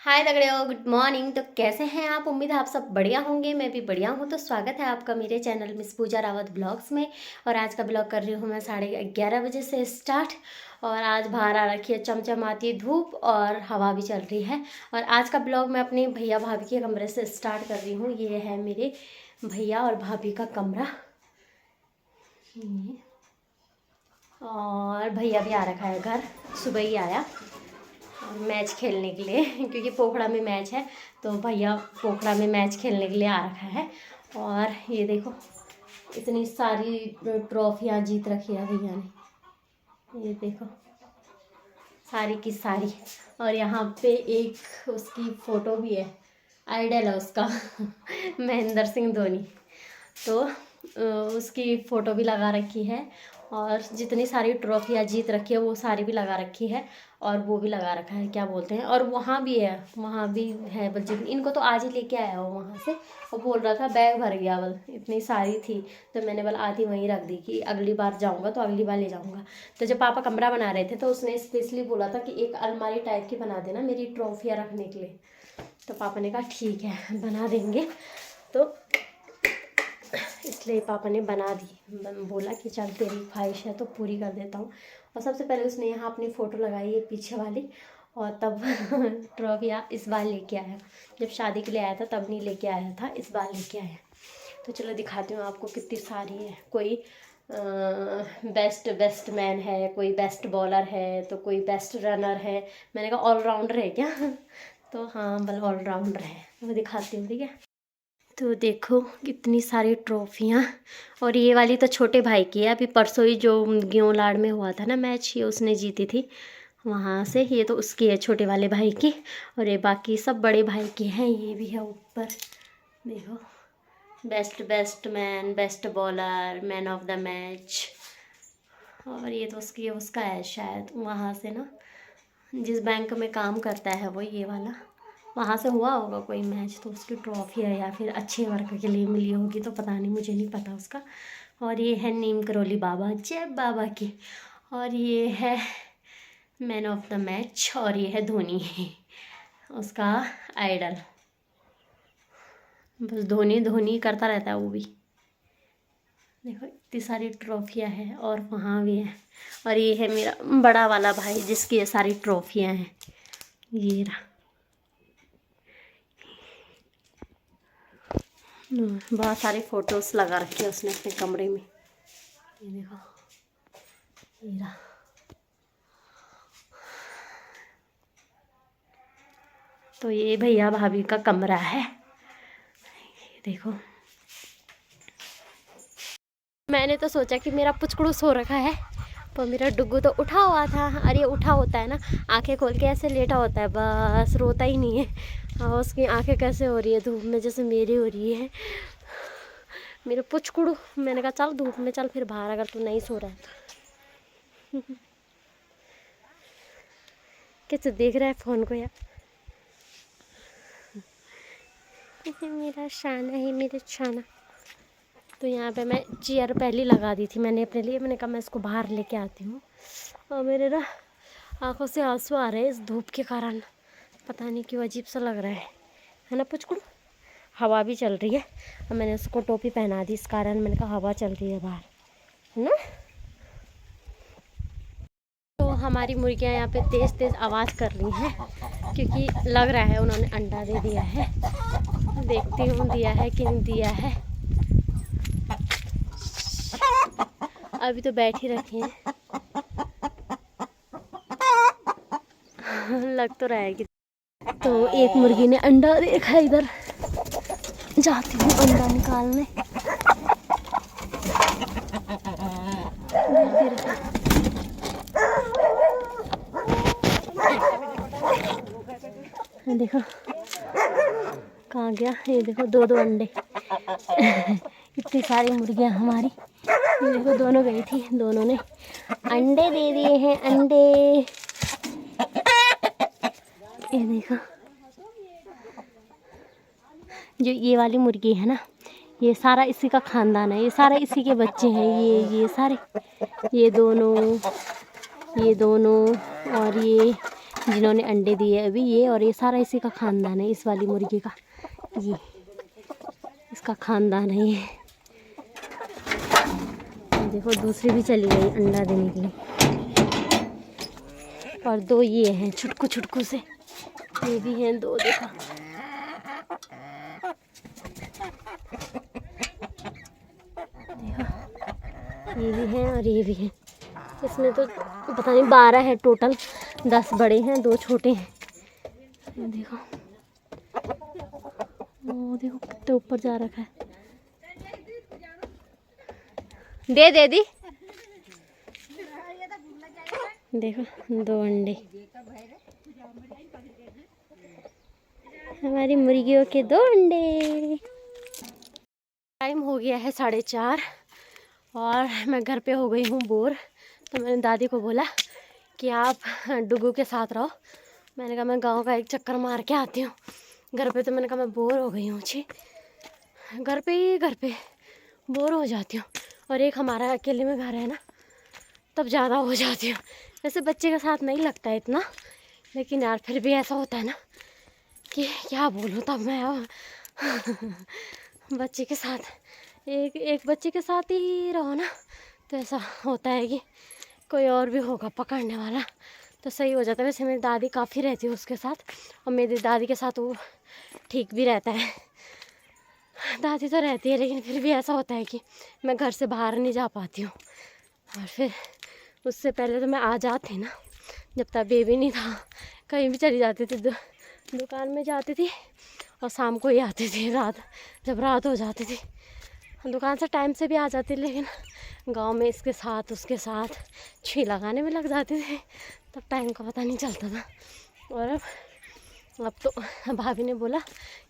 हाय दगड़ियों, good morning. तो कैसे हैं आप? उम्मीद है आप सब बढ़िया होंगे। मैं भी बढ़िया हूँ। तो स्वागत है आपका मेरे चैनल मिस पूजा रावत ब्लॉग्स में। और आज का ब्लॉग कर रही हूँ मैं 11:30 बजे से स्टार्ट। और आज बाहर आ रखी है चमचमाती धूप और हवा भी चल रही है। और आज का ब्लॉग मैं अपने भैया भाभी के कमरे से स्टार्ट कर रही हूँ। ये है मेरे भैया और भाभी का कमरा। और भैया भी आ रखा है घर, सुबह ही आया मैच खेलने के लिए क्योंकि पोखड़ा में मैच है। तो भैया पोखड़ा में मैच खेलने के लिए आ रखा है। और ये देखो इतनी सारी ट्रॉफियाँ जीत रखी है भैया ने। ये देखो सारी की सारी। और यहाँ पे एक उसकी फ़ोटो भी है, आइडल है उसका महेंद्र सिंह धोनी। तो उसकी फ़ोटो भी लगा रखी है। और जितनी सारी ट्रॉफियाँ जीत रखी है वो सारी भी लगा रखी है। और वो भी लगा रखा है, क्या बोलते हैं, और वहाँ भी है, वहाँ भी है बलजीत। इनको तो आज ही लेके आया हो वहाँ से। और बोल रहा था बैग भर गया बल, इतनी सारी थी। तो मैंने बल आधी वहीं रख दी कि अगली बार जाऊँगा तो अगली बार ले जाऊँगा। तो जब पापा कमरा बना रहे थे तो उसने स्पेशली बोला था कि एक अलमारी टाइप की बना देना मेरी ट्रॉफियाँ रखने के लिए। तो पापा ने कहा ठीक है बना देंगे। तो इसलिए पापा ने बना दी। बोला कि चल तेरी ख्वाहिश है तो पूरी कर देता हूँ। और सबसे पहले उसने यहाँ अपनी फ़ोटो लगाई है पीछे वाली। और तब ट्रॉफियाँ इस बार लेके आया। जब शादी के लिए आया था तब नहीं लेके आया था, इस बार लेके आया। तो चलो दिखाती हूँ आपको कितनी सारी है। कोई बेस्ट मैन है, कोई बेस्ट बॉलर है, तो कोई बेस्ट रनर है। मैंने कहा ऑलराउंडर है क्या तो हाँ बल ऑलराउंडर है। वो दिखाती हूँ, ठीक है। तो देखो कितनी सारी ट्रॉफियाँ। और ये वाली तो छोटे भाई की है। अभी परसों ही जो ग्योंलाड़ में हुआ था ना मैच, ये उसने जीती थी वहाँ से। ये तो उसकी है, छोटे वाले भाई की। और ये बाकी सब बड़े भाई की हैं। ये भी है ऊपर, देखो best man, best bowler, man of the match. और ये तो उसका है शायद वहाँ से ना, जिस बैंक में काम करता है वो, ये वाला। वहाँ से हुआ होगा कोई मैच तो उसकी ट्रॉफी है, या फिर अच्छे वर्क के लिए मिली होगी, तो पता नहीं, मुझे नहीं पता उसका। और ये है नीम करोली बाबा, जय बाबा की। और ये है मैन ऑफ द मैच। और ये है धोनी उसका आइडल। बस धोनी धोनी करता रहता है वो भी। देखो इतनी सारी ट्रॉफियाँ हैं। और वहाँ भी है। और ये है मेरा बड़ा वाला भाई जिसकी ये सारी ट्रॉफियाँ हैं। ये रहा, बहुत सारे फोटोज लगा रखे हैं उसने अपने कमरे में। ये देखो, ये रहा। तो ये भैया भाभी का कमरा है, ये देखो। मैंने तो सोचा कि मेरा पुचकड़ू सो रखा है, पर मेरा डुग्गू तो उठा हुआ था। अरे ये उठा होता है ना, आंखें खोल के ऐसे लेटा होता है, बस रोता ही नहीं है। और उसकी आंखें कैसे हो रही है धूप में, जैसे मेरी हो रही है। मेरे पुचकड़ू, मैंने कहा चल धूप में चल फिर बाहर, अगर तू नहीं सो रहा है तो कैसे देख रहा है फ़ोन को यार। मेरा शाना है, मेरा शाना। तो यहाँ पे मैं चेयर पहले लगा दी थी मैंने अपने लिए। मैंने कहा मैं इसको बाहर लेके आती हूँ। और मेरे ना आंखों से आंसू आ रहे हैं इस धूप के कारण। पता नहीं क्यों अजीब सा लग रहा है ना पुचकुड़। हवा भी चल रही है और मैंने उसको टोपी पहना दी इस कारण। मैंने कहा हवा चल रही है बाहर, है ना। तो हमारी मुर्गियाँ यहाँ पे तेज़ तेज़ आवाज़ कर रही हैं क्योंकि लग रहा है उन्होंने अंडा दे दिया है। देखती हूँ दिया है कि नहीं दिया है। अभी तो बैठ ही रखे हैं लग तो रहा है कि। तो एक मुर्गी ने अंडा देखा, इधर जाती हूँ अंडा निकालने। देखो कहाँ गया, ये देखो दो अंडे इतनी सारी मुर्गियाँ हमारी। ये देखो दोनों गई थी, दोनों ने अंडे दे दिए हैं, अंडे। ये देखो जो ये वाली मुर्गी है ना, ये सारा इसी का खानदान है, ये सारा इसी के बच्चे हैं। ये सारे, ये दोनों और जिन्होंने अंडे दिए अभी, ये और ये सारा इसी का खानदान है, इस वाली मुर्गी का, ये इसका खानदान है ये। देखो दूसरी भी चली गई अंडा देने के लिए, और 2 ये हैं छुटकू छुटकू से, ये भी हैं 2 देखो। ये भी हैं और ये भी हैं। इसमें तो पता नहीं 12 है टोटल, 10 बड़े हैं 2 छोटे हैं। देखो वो देखो कितने ऊपर जा रखा है। दे दी देखो 2 अंडे, हमारी मुर्गियों के 2 अंडे। टाइम हो गया है 4:30 और मैं घर पे हो गई हूँ बोर। तो मैंने दादी को बोला कि आप डुगू के साथ रहो। मैंने कहा मैं गांव का एक चक्कर मार के आती हूँ। घर पे तो मैंने कहा मैं बोर हो गई हूँ, छी घर पे बोर हो जाती हूँ। और एक हमारा अकेले में घर है ना, तब ज़्यादा हो जाती हूँ। वैसे बच्चे के साथ नहीं लगता है इतना, लेकिन यार फिर भी ऐसा होता है ना कि क्या बोलूँ। तब मैं बच्चे के साथ एक बच्चे के साथ ही रहो ना, तो ऐसा होता है कि कोई और भी होगा पकड़ने वाला तो सही हो जाता है। वैसे मेरी दादी काफ़ी रहती है उसके साथ, और मेरी दादी के साथ वो ठीक भी रहता है। दादी तो रहती है, लेकिन फिर भी ऐसा होता है कि मैं घर से बाहर नहीं जा पाती हूँ। और फिर उससे पहले तो मैं आ जाती ना, जब तक बेबी नहीं था, कहीं भी चली जाती थी, दुकान में जाती थी और शाम को ही आती थी, जब रात हो जाती थी। दुकान से टाइम से भी आ जाती, लेकिन गांव में इसके साथ उसके साथ छी लगाने में लग जाती थी, तब टाइम का पता नहीं चलता था। और अब तो भाभी ने बोला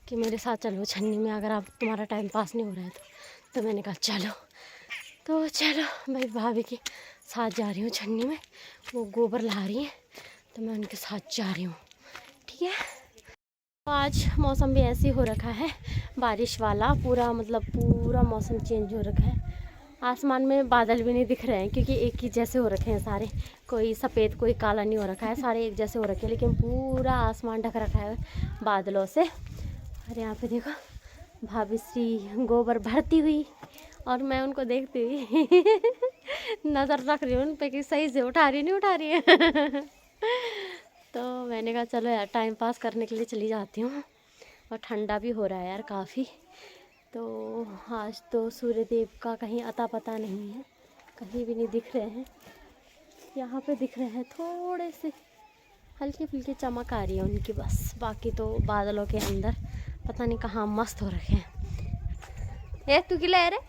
कि मेरे साथ चलो छन्नी में, अगर आप तुम्हारा टाइम पास नहीं हो रहा है तो मैंने कहा चलो। तो चलो मैं भाभी के साथ जा रही हूँ छन्नी में, वो गोबर ला रही हैं तो मैं उनके साथ जा रही हूँ, ठीक है। आज मौसम भी ऐसे हो रखा है, बारिश वाला पूरा, मतलब पूरा मौसम चेंज हो रखा है। आसमान में बादल भी नहीं दिख रहे हैं, क्योंकि एक ही जैसे हो रखे हैं सारे, कोई सफ़ेद कोई काला नहीं हो रखा है, सारे एक जैसे हो रखे हैं, लेकिन पूरा आसमान ढक रखा है बादलों से। और यहाँ पे देखो भाभी श्री गोबर भरती हुई, और मैं उनको देखती हुई नज़र रख रही हूँ उन पर कि सही से उठा रही नहीं उठा रही है। तो मैंने कहा चलो यार टाइम पास करने के लिए चली जाती हूँ। और ठंडा भी हो रहा है यार काफ़ी। तो आज तो सूर्य देव का कहीं अता पता नहीं है, कहीं भी नहीं दिख रहे हैं। यहाँ पे दिख रहे हैं थोड़े से, हल्की फुल्की चमक आ रही है उनकी बस, बाकी तो बादलों के अंदर पता नहीं कहाँ मस्त हो रखे हैं। तू की ले रहे।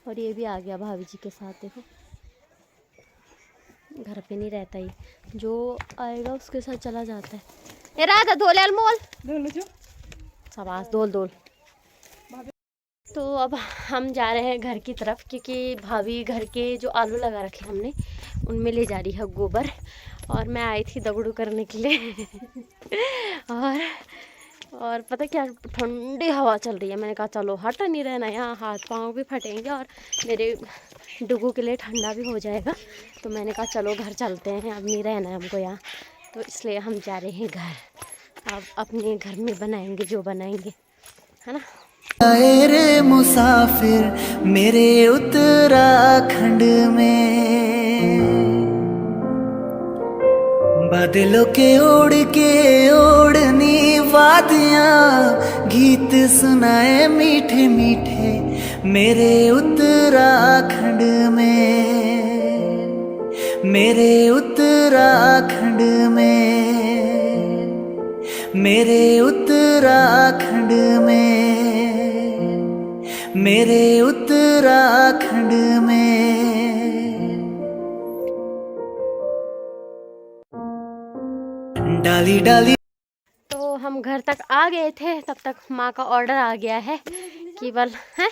और ये भी आ गया भाभी जी के साथ, देखो घर पे नहीं रहता ही, जो आएगा उसके साथ चला जाता है। ये राधा धोले अलमोल सबास दोल। तो अब हम जा रहे हैं घर की तरफ, क्योंकि भाभी घर के जो आलू लगा रखे हमने उनमें ले जा रही है गोबर, और मैं आई थी दगड़ू करने के लिए। और पता क्या, ठंडी हवा चल रही है। मैंने कहा चलो हट नहीं रहना, यहाँ हाथ पाँव भी फटेंगे और मेरे डुगू के लिए ठंडा भी हो जाएगा। तो मैंने कहा चलो घर चलते हैं, अब नहीं रहना है हमको यहाँ। तो इसलिए हम जा रहे हैं घर, अब अपने घर में बनाएंगे जो बनाएंगे, है ना। आए रे मुसाफिर मेरे उत्तराखंड में, बादलों के ओढ़नी वादियाँ, गीत सुनाए मीठे मीठे मेरे उत्तराखंड में, मेरे उत्तराखंड में, मेरे उत्तराखंड में, मेरे उत्तराखंड में। डाली डाली। तो हम घर तक आ गए थे, तब तक माँ का ऑर्डर आ गया है कि बल है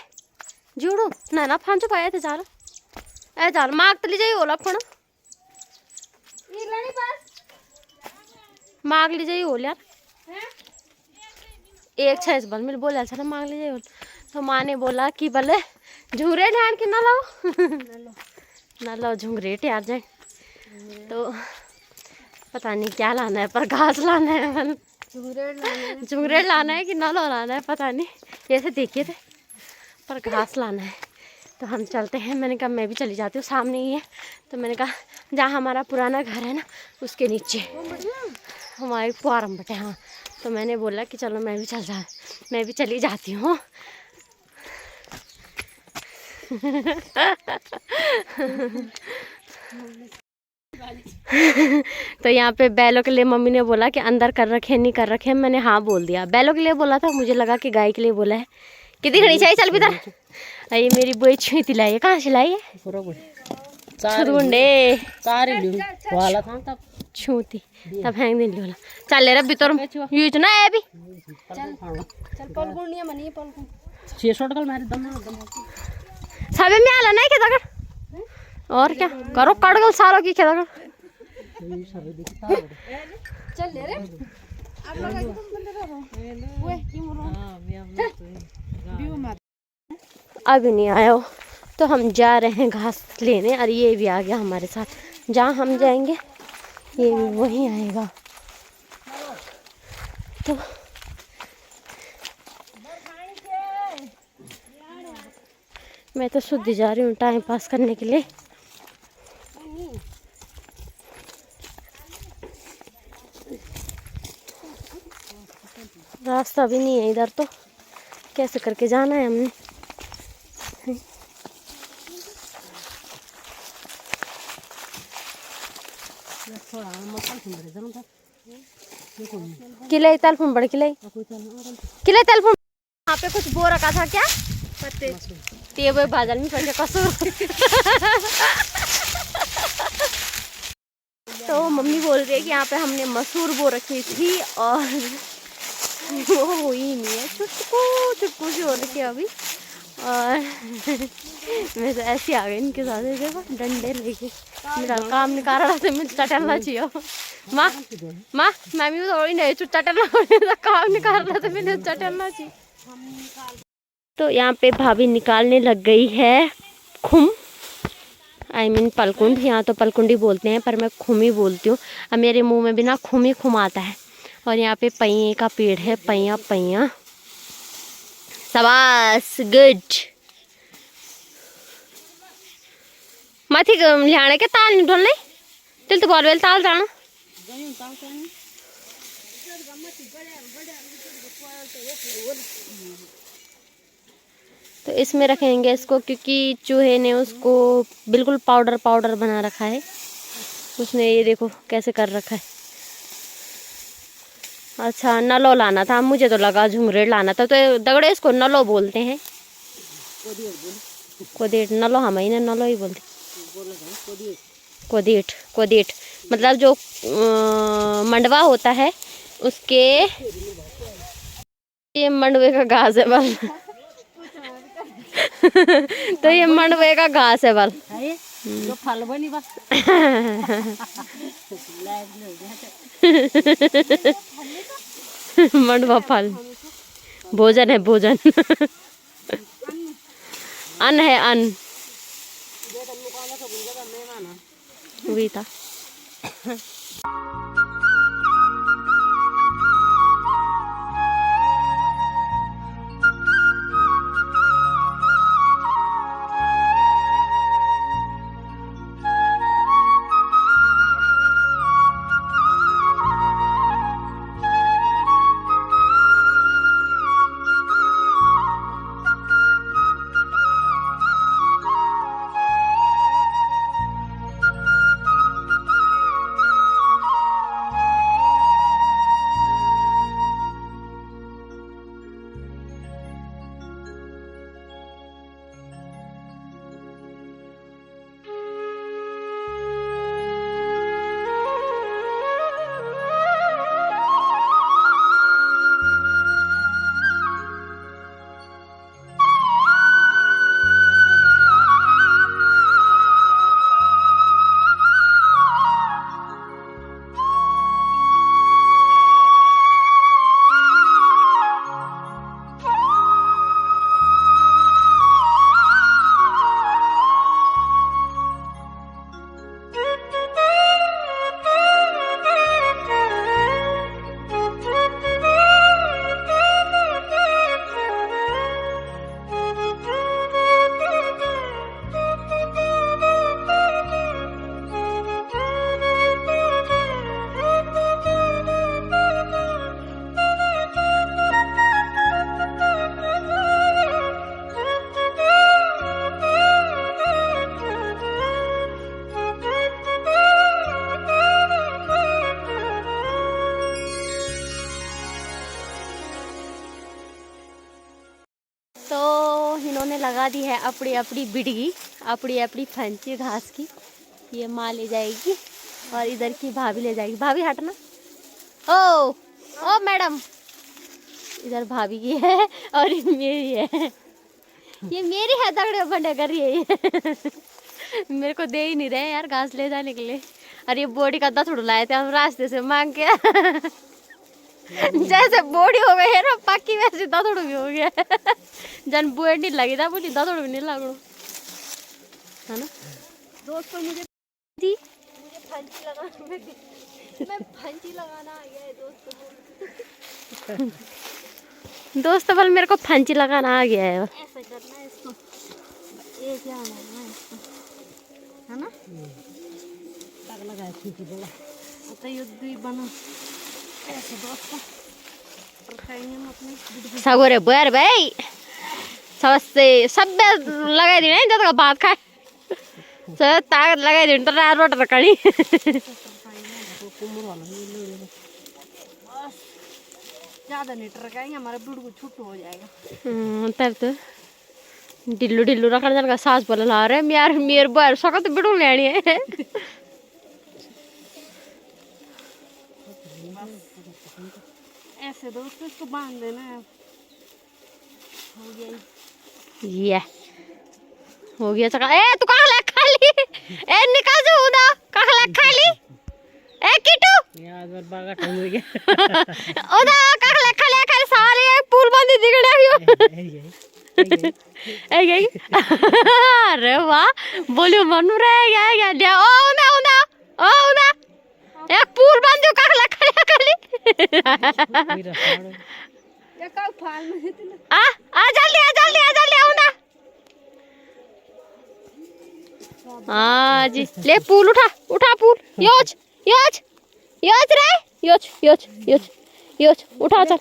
जुड़ो ना फांचो पाए थे जाल ए जाल माग तली जाइए ओला फोन माग ली जाइए ओल यार एक छह बल मेरे बोला था ना मांग लीजिए। तो माँ ने बोला कि भले झुंगरे ध्यान के ना लाओ ना लो झुंगरे यार जाए। तो पता नहीं क्या लाना है, पर घास लाना है, झुंगरेड़ लाना है कि नलो लाना है पता नहीं, ऐसे देखे थे, पर घास लाना है। तो हम चलते हैं। मैंने कहा मैं भी चली जाती हूँ, सामने ही है। तो मैंने कहा जहाँ हमारा पुराना घर है ना उसके नीचे हमारे पुआरम बटे। हाँ, तो मैंने बोला कि चलो मैं भी चली जाती हूँ। तो यहाँ पे बैलों के लिए मम्मी ने बोला कि अंदर कर रखे नहीं कर रखे। मैंने हाँ बोल दिया। बैलों के लिए बोला था, मुझे लगा कि गाय के लिए बोला है। कितनी खड़ी चाहिए? चल पिता। ये मेरी बुई छुईती लाई है। कहाँ से लाई है? छूती तब हैंग दिन लोला चल ले रहा तोर यूज ना है अभी। सबे में आला नहीं खेदा कर और क्या करो कड़गल सालों की खेदा कर। चल ले रे आप लोग एकदम बंदे रहो। ओए अभी नहीं आया हो तो हम जा रहे हैं घास लेने। और ये भी आ गया हमारे साथ। जहाँ हम जाएंगे ये भी वहीं आएगा। तो मैं तो शुद्ध जा रही हूँ टाइम पास करने के लिए। रास्ता भी नहीं है इधर, तो कैसे करके जाना है हमने। किले तेलफोन बड़े किले तेलफोन यहाँ पे कुछ बो रखा था क्या पत्ते ते वो बादल में पड़ कसूर। तो मम्मी बोल रही है कि यहाँ पे हमने मसूर बो रखी थी और वो हुई नहीं है, चुटकू सी हो रखी है अभी। और मैं तो ऐसी आ गई इनके साथ, देखो डंडे लेके मेरा काम निकाल रहा था। मुझे चटलना चाहिए माँ मैं भी थोड़ी नहीं चटलना काम निकाल रहा था, मैंने चटलना चाहिए। तो यहाँ पे भाभी निकालने लग गई है खुम, I mean पलकुंड। यहाँ तो पलकुंडी बोलते हैं पर मैं खुम ही बोलती हूँ। अब मेरे मुंह में भी ना खुम ही खुम आता है। और यहाँ पे पैये का पेड़ है, पैया शाबाश गुड। माथी लियाने के ताल नहीं ढोलने तिल तो बाल वेल ताल जाना। तो इसमें रखेंगे इसको क्योंकि चूहे ने उसको बिल्कुल पाउडर बना रखा है। उसने ये देखो कैसे कर रखा है। अच्छा नलो लाना था, मुझे तो लगा झुंगरेड़ लाना था। तो दगड़े इसको नलो बोलते हैं। कोदेट नलो हम ही नलो ही बोलते। कोदेट मतलब जो मंडवा होता है उसके, ये मंडवे का घास है बल। तो ये मंडवे का घास है बल जो फल बनी बस। मंडवा फल भोजन है, भोजन अन्न है, अन्न वही था। लगा दी है अपनी अपनी बिडगी, अपनी अपनी फंची घास की। ये माँ ले जाएगी और इधर की भाभी ले जाएगी। भाभी हटना। ओ मैडम, इधर भाभी की है और ये मेरी है। ये मेरी है, दगड़े बंडे कर रही है ये। मेरे को दे ही नहीं रहे यार घास ले जाने के लिए। अरे ये बोडी का दथड़ू लाए थे हम रास्ते से मांग के। जैसे बोडी हो गई है ना पक्की, वैसे दथड़ू भी हो गया। जन बुए नहीं लगी था बोली दथड़ू भी नहीं लगू, है ना। दोस्तों मुझे फंसी लगाना, मैं फंसी लगाना आ गया है दोस्तों। दोस्तों बल मेरे को फंसी लगाना आ गया है। ऐसा करना है इसको, ये क्या है इसको, है ना। तक लगाया खींची बोला तो युद्ध ही बना ऐसे दोस्तों। सगोरे बुआर भाई सबसे सब लगाई दी नहीं जब भात खाए सब ताकत लगाई दी तो रोट रखनी। ज्यादा नहीं टरकाएंगे हमारा दूध को छुट्टू हो जाएगा। तब तो ढिल्लू ढिल्लू रखने जाने का सास बोला ला रहे यार मेरे बार सका तो बिड़ू लेनी है। ऐसे दोस्तों इसको बांध देना है। हो गया ये हो गया चका। ए तू कहाँ लग खाली, ए निकाल जो उदा कहाँ लग खाली, ए किटू यार बार बागा टाइम हो गया। उदा कहाँ लग खाली खाली सारे पुल बंदी दिखड़े हो। ए गई अरे वाह बोलियो मनु रे या दे ओ उदा एक पुल बंदी कहाँ लग खाली खाली। या का फाल में आ जल्दी उदा। हाँ जी ले पुल उठा पुल योच रे योच उठा चल।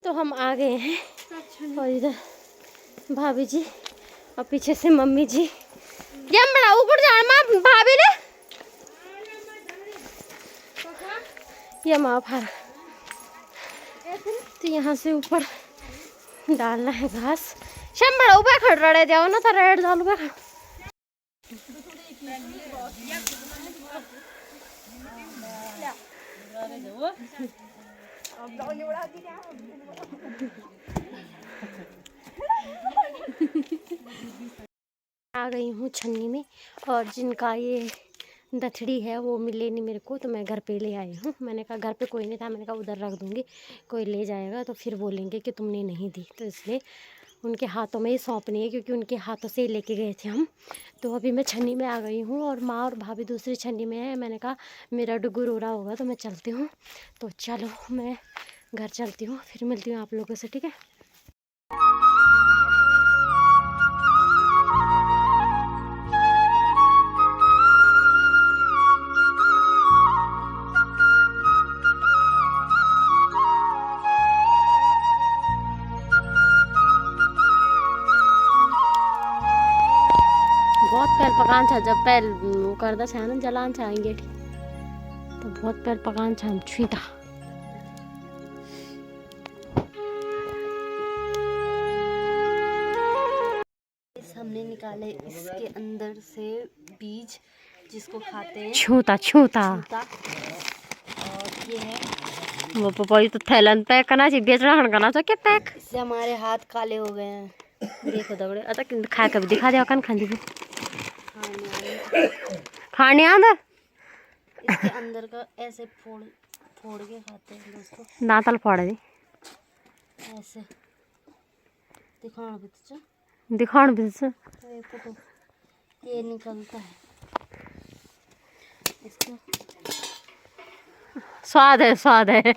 तो हम आ गए हैं और इधर भाभी जी और पीछे से मम्मी जी। ये बड़ा ऊपर जा माँ भाभी ने ये माँ भार तो यहाँ से ऊपर डालना है घास। शम बड़ा ऊपर खड़ रहे जाओ ना तो रेड डाल ऊपर। आ गई हूँ छन्नी में और जिनका ये दथड़ी है वो मिले नहीं मेरे को, तो मैं घर पे ले आई हूँ। मैंने कहा घर पे कोई नहीं था, मैंने कहा उधर रख दूँगी, कोई ले जाएगा तो फिर बोलेंगे कि तुमने नहीं दी, तो इसलिए उनके हाथों में ही सौंपनी है क्योंकि उनके हाथों से ही लेके गए थे हम। तो अभी मैं छन्नी में आ गई हूँ और माँ और भाभी दूसरी छन्नी में है। मैंने कहा मेरा डुगू रो रहा होगा तो मैं चलती हूँ, तो चलो मैं घर चलती हूँ, फिर मिलती हूँ आप लोगों से, ठीक है। बहुत पहल पकान छा जब पहल करदा छा ना जलान छाएंगे तो बहुत पहल पकान छा छुईता। हमने निकाले इसके अंदर से बीज जिसको खाते हैं छूता। और ये है वो पपई तो थैलन पैक करना चाहिए, बेचना हन करना चाहिए क्या पैक। इससे हमारे हाथ काले हो गए हैं देखो दगड़े। अच्छा खा के दिखा दे कन खानी भी खाने आंदा इसके अंदर का ऐसे फोड़ के खाते हैं दोस्तों। दांतल फोड़ दे ऐसे दिखाना भी तो दिखाण भी से देखो तो ये निकलता है इसको। स्वाद है स्वाद है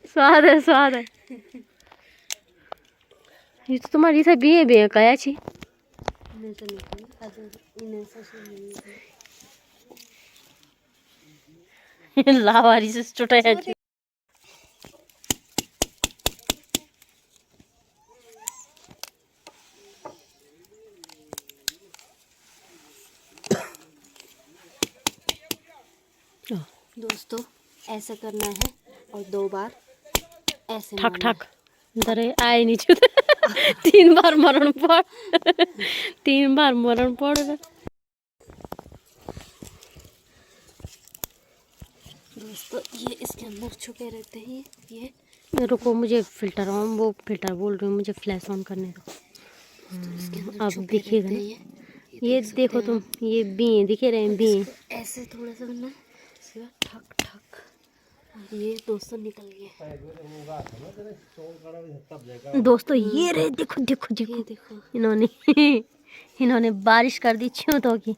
स्वाद है स्वाद है। ये तो तुम्हारी से बी कया छी इन्हें से निकल इन्हें से लावारी से चुटाया छी। दोस्तों ऐसे करना है और 2 बार ऐसे ठक मारना ठक दरे आए नहीं छुते 3 बार मरण पड़ 3 बार मरण पड़ रहा। दोस्तों ये इसके अंदर छुपे रहते हैं ये। रुको मुझे फिल्टर ऑन वो फिल्टर बोल रही हूँ मुझे फ्लैश ऑन करने दो। इसके अंदर अब छुपे दिखेगा रहते ना हैं ये देखो तुम ये बी दिखे रहे हैं बी। ऐसे थोड़ा सा करना है इसके बाद ठक ठक और ये दोस्तों निकल गए। दोस्तों ये रहे देखो देखो देखो ये देखो इन्होंने बारिश कर दी छूतों की।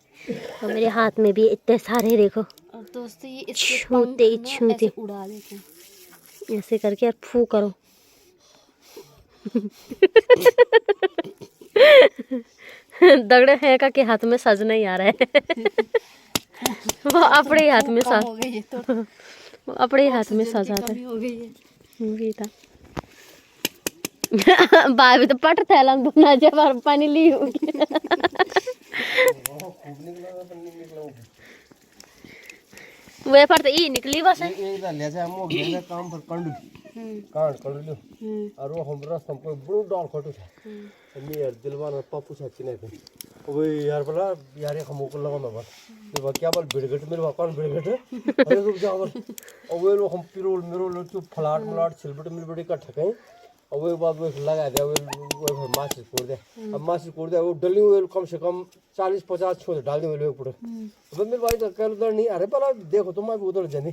तो मेरे हाथ में भी इतने सारे देखो और दोस्तों ये इसके छूते ही पंख ना छूते ऐसे उड़ा देते हैं। ऐसे करके और फू करो दगड़े हैं का के हाथ में सज नहीं आ रहा है वो अपने ही हाथ में कम हो गई है तो वो अपने ही हाथ में सजा था। कमी हो गई है। भी था बाबी तो पट थैला बुना जब पानी ली होगी वे पर तो ई निकली बस है। एक ले जा मो घेरे काम पर कंडू कांड कर लियो और वो हमरा हमको बड़ो डॉल खटू था मेर दिलवान और पप्पू सच्ची नहीं थे ओए यार बोला यार ये हमको लगा मैं बस ये क्या बोल बिड़गट मेरे कौन बिड़गट अरे रुक जा बोल ओए लो हम पिरोल मेरोल तो फ्लैट मलाट छिलबट मिलबट का ठके और वो बाद वो लगा दे वो माछी कोड़ दे अब माछी कोड़ दे वो डली हुई कम से कम 40-50 छोड़ डाल दे वो पूरा अब मेरे भाई तो कल उधर नहीं अरे बोला देखो तुम मैं उधर जानी